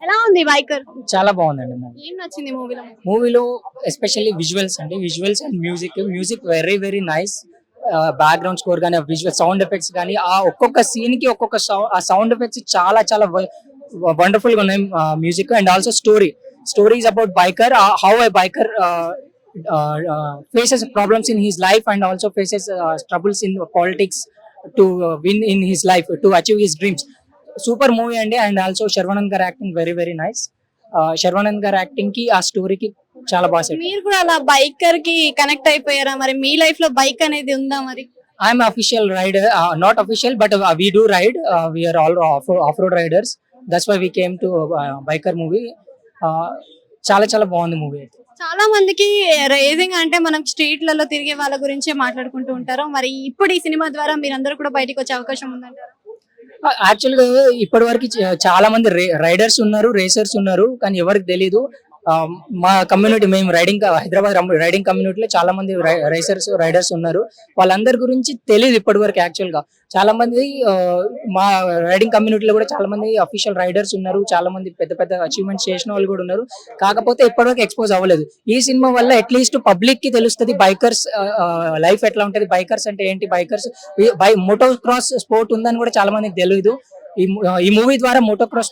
ఎలా ఉంది బైకర్? చాలా బాగుందండి మూవీ. ఏం నచ్చింది మూవీలో? మూవీలో ఎస్పెషల్లీ విజువల్స్ అండి, visuals and music very very nice. Background score కానీ, విజువల్ సౌండ్ ఎఫెక్ట్స్ కానీ, ఆ ఒక్కొక్క సీన్ కి ఒక్కొక్క ఆ సౌండ్ ఎఫెక్ట్స్ చాలా చాలా వండర్ఫుల్ గా ఉన్నాయి. Music and also story is about biker, how A biker faces problems in his life and also faces troubles in politics to win in his life, to achieve his dreams. Super movie and also Sharvanand gar acting very very nice. Sharvanand gar acting ki aa story ki చాలా బాగా set. మీరు కూడా అలా biker కి connect అయిపోయారా? మరి మీ life లో bike అనేది ఉందా మరి? I am official rider, not official but we do ride. We are all off-road riders. That's why we came to biker movie. చాలా చాలా బాగుంది మూవీ అయితే. చాలా మందికి రేసింగ్ అంటే మనం స్ట్రీట్లలో తిరిగే వాళ్ళ గురించే మాట్లాడుకుంటూ ఉంటారు. మరి ఇప్పుడు ఈ సినిమా ద్వారా మీరందరూ కూడా బయటికి వచ్చే అవకాశం ఉందంటారు? యాక్చువల్ గా ఇప్పటి వరకు చాలా మంది రైడర్స్ ఉన్నారు, రేసర్స్ ఉన్నారు, కానీ ఎవరికి తెలీదు. మా కమ్యూనిటీ, మేము హైదరాబాద్ రైడింగ్ కమ్యూనిటీలో చాలా మంది రైడర్స్ ఉన్నారు. వాళ్ళందరి గురించి తెలియదు ఇప్పటి వరకు. యాక్చువల్ గా చాలా మంది మా రైడింగ్ కమ్యూనిటీలో కూడా చాలా మంది అఫీషియల్ రైడర్స్ ఉన్నారు, చాలా మంది పెద్ద పెద్ద అచీవ్మెంట్స్ చేసిన వాళ్ళు కూడా ఉన్నారు. కాకపోతే ఇప్పటివరకు ఎక్స్పోజ్ అవ్వలేదు. ఈ సినిమా వల్ల అట్లీస్ట్ పబ్లిక్ కి తెలుస్తుంది బైకర్స్ లైఫ్ ఎట్లా ఉంటది, బైకర్స్ అంటే ఏంటి, బైకర్స్ మోటో క్రాస్ స్పోర్ట్ ఉందని కూడా చాలా మందికి తెలియదు. ఈ మూవీ ద్వారా మోటో క్రాస్